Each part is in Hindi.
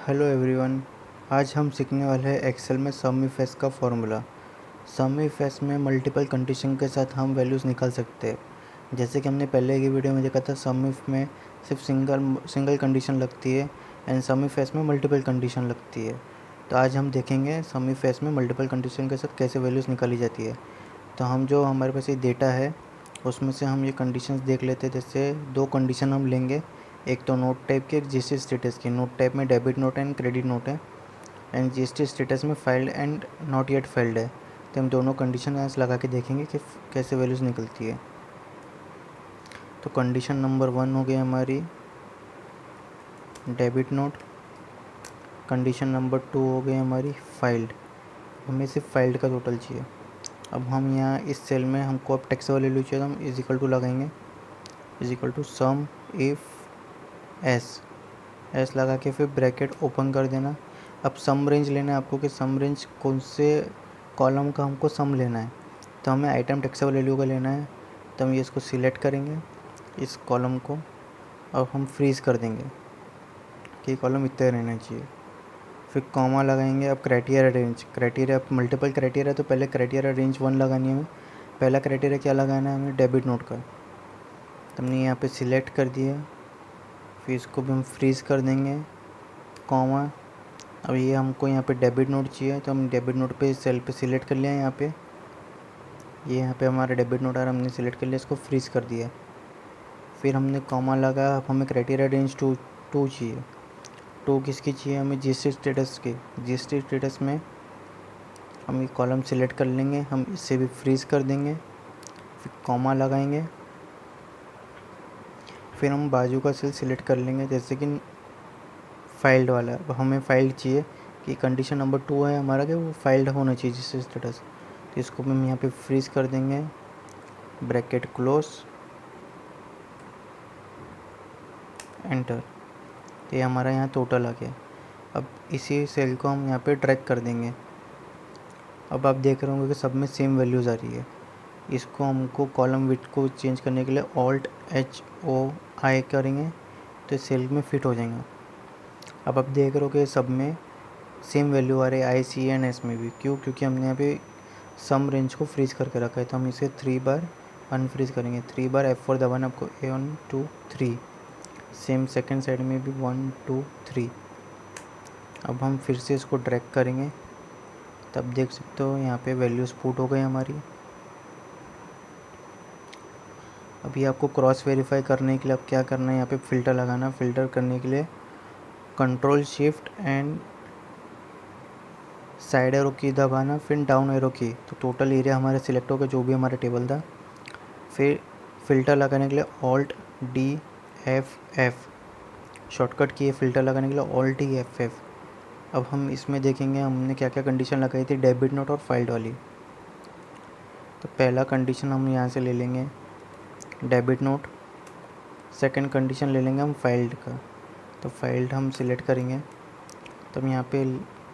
Hello everyone. आज हम सीखने वाले हैं एक्सेल में सम इफ एस का फॉर्मूला। सम इफ एस में मल्टीपल कंडीशन के साथ हम वैल्यूज़ निकाल सकते हैं। जैसे कि हमने पहले की वीडियो में देखा था, सम इफ में सिर्फ सिंगल कंडीशन लगती है एंड सम इफ एस में मल्टीपल कंडीशन लगती है। तो आज हम देखेंगे सम इफ एस में मल्टीपल कंडीशन के साथ कैसे वैल्यूज़ निकाली जाती है। तो हमारे पास ये डेटा है, उसमें से हम ये कंडीशंस देख लेते हैं। जैसे दो कंडीशन हम लेंगे, एक तो नोट टाइप की, एक जीएसटी स्टेटस की। नोट टाइप में debit note and credit note है एंड जीएसटी स्टेटस में filed and not yet filed है। तो हम दोनों कंडीशन यहाँ लगा के देखेंगे कि कैसे वैल्यूज़ निकलती है। तो कंडीशन नंबर 1 हो गई हमारी डेबिट नोट। कंडीशन नंबर 2 हो गई हमारी फाइल्ड। हमें सिर्फ फाइल्ड का टोटल चाहिए। अब हम यहाँ इस सेल में हमको अब टैक्स वाली वैल्यू चाहिए, तो हम इज इक्वल टू लगाएंगे, is equal to sum if s लगा के फिर ब्रैकेट ओपन कर देना। अब सम रेंज लेना है आपको कि सम रेंज कौन से कॉलम का हमको सम लेना है। तो हमें आइटम टैक्सेबल वैल्यू का लेना है, तो हम ये इसको सिलेक्ट करेंगे इस कॉलम को और हम फ्रीज़ कर देंगे कि कॉलम इतने रहना चाहिए। फिर कॉमा लगाएंगे। अब criteria range, criteria multiple criteria, तो पहले क्राइटेरिया रेंज 1 लगानी है हमें। पहला क्राइटेरिया क्या लगाना है हमें, डेबिट नोट का। तो हमने यहाँ पे सिलेक्ट कर दिया, फिर इसको भी हम फ्रीज़ कर देंगे, कॉमा। अब ये हमको यहाँ पे डेबिट नोट चाहिए, तो हम डेबिट नोट पे सेल पे सिलेक्ट कर लिया यहाँ पे। ये यहाँ पे हमारा डेबिट नोट आ रहा है, हमने सिलेक्ट कर लिया, इसको फ्रीज़ कर दिया। फिर हमने कॉमा लगा। अब हमें क्राइटेरिया रेंज टू चाहिए। टू किसकी चाहिए हमें, जीएसटी स्टेटस की। जीएसटी स्टेटस में हम ये कॉलम सिलेक्ट कर लेंगे, हम इसे भी फ्रीज़ कर देंगे, फिर कॉमा लगाएंगे। फिर हम बाजू का सेल सिलेक्ट कर लेंगे, जैसे कि फाइल्ड वाला। अब हमें फाइल्ड चाहिए कि कंडीशन नंबर 2 है हमारा कि वो फाइल्ड होना चाहिए जिससे स्टेटस। तो इसको भी हम यहाँ पे फ्रीज़ कर देंगे, ब्रैकेट क्लोज, एंटर। तो ये हमारा यहाँ टोटल आ गया। अब इसी सेल को हम यहाँ पे ड्रैग कर देंगे। अब आप देख रहे होंगे कि सब में सेम वैल्यूज़ आ रही है। इसको हमको कॉलम विड्थ को चेंज करने के लिए ऑल्ट HOI करेंगे, तो सेल में फिट हो जाएगा। अब आप देख रहे हो कि सब में सेम वैल्यू आ रही है, IC एंड S में भी। क्यों? क्योंकि हमने यहाँ पे सम रेंज को फ्रीज़ करके रखा है। तो हम इसे 3 बार अनफ्रीज़ करेंगे। 3 बार F4 दबाना आपको, 1 2 3। सेम सेकंड साइड में भी 1 2 3। अब हम फिर से इसको ड्रैग करेंगे, तब देख सकते हो यहाँ पे वैल्यूज़ पुट हो गई हमारी। अभी आपको क्रॉस वेरीफाई करने के लिए अब क्या करना है, यहाँ पे फ़िल्टर लगाना। फ़िल्टर करने के लिए control shift and side arrow की दबाना, फिर डाउन एरो की। तो टोटल एरिया हमारा सिलेक्ट होगा, जो भी हमारा टेबल था। फिर फ़िल्टर लगाने के लिए ऑल्ट DFF, शॉर्टकट की है फ़िल्टर लगाने के लिए ऑल्ट DFF। अब हम इसमें देखेंगे हमने क्या क्या कंडीशन लगाई थी, डेबिट नोट और फाइल्ड वाली। तो पहला कंडीशन हम यहाँ से ले लेंगे डेबिट नोट। सेकंड कंडीशन ले लेंगे हम फाइल्ड का। तो फाइल्ड हम सिलेक्ट करेंगे, तो हम यहाँ पे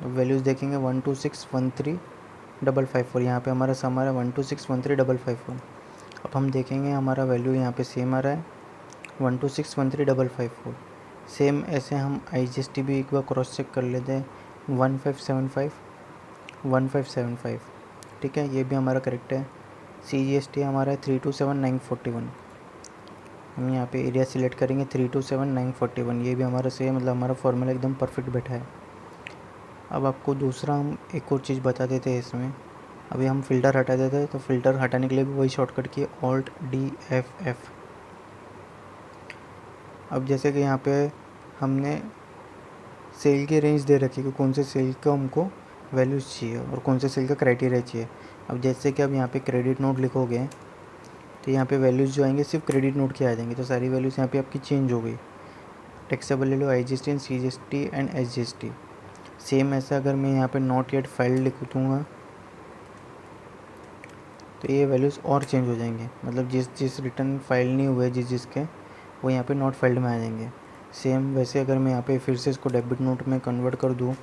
वैल्यूज़ देखेंगे 1261355। यहाँ पे हमारा सम आ रहा है 1261355। अब हम देखेंगे हमारा वैल्यू यहाँ पे सेम आ रहा है 1261355। सेम ऐसे हम IGST भी एक बार क्रॉस चेक कर लेते हैं, 1575 ठीक है, ये भी हमारा करेक्ट है। CGST हमारा है 327941। हम यहाँ पे एरिया सिलेक्ट करेंगे 327941, ये भी हमारा सेम, मतलब हमारा फॉर्मूला एकदम परफेक्ट बैठा है। अब आपको दूसरा हम एक और चीज़ बता देते हैं इसमें। अभी हम फ़िल्टर हटा देते हैं, तो फ़िल्टर हटाने के लिए भी वही शॉर्टकट की ऑल्ट DFF। अब जैसे कि यहाँ पे हमने सेल की रेंज दे रखी है कि कौन से सेल का हमको वैल्यूज़ चाहिए और कौन से सेल का क्राइटेरिया चाहिए। अब जैसे कि अब यहाँ पे क्रेडिट नोट लिखोगे, तो यहाँ पे वैल्यूज़ जो आएंगे सिर्फ क्रेडिट नोट के आ जाएंगे। तो सारी वैल्यूज़ यहाँ पे आपकी चेंज हो गई। टैक्सेबल ले लो IGST and CGST and SGST। Same ऐसा अगर मैं यहाँ पे नॉट येट फाइल्ड लिख दूँगा, तो ये वैल्यूज़ और चेंज हो जाएंगे। मतलब जिस रिटर्न फाइल नहीं हुए जिसके, वो यहाँ पे नॉट फाइल्ड में आ जाएंगे। सेम वैसे अगर मैं यहाँ पे फिर से इसको डेबिट नोट में कन्वर्ट कर दूँ,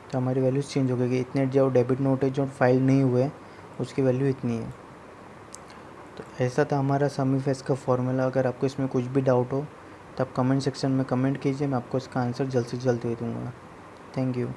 तो हमारी वैल्यूज़ चेंज हो गई। इतने जो डेबिट नोट है जो फाइल नहीं हुए, उसकी वैल्यू इतनी है। तो ऐसा था हमारा सम इफ एस का फॉर्मूला। अगर आपको इसमें कुछ भी डाउट हो तो आप कमेंट सेक्शन में कमेंट कीजिए, मैं आपको इसका आंसर जल्द से जल्द दे दूँगा। Thank you.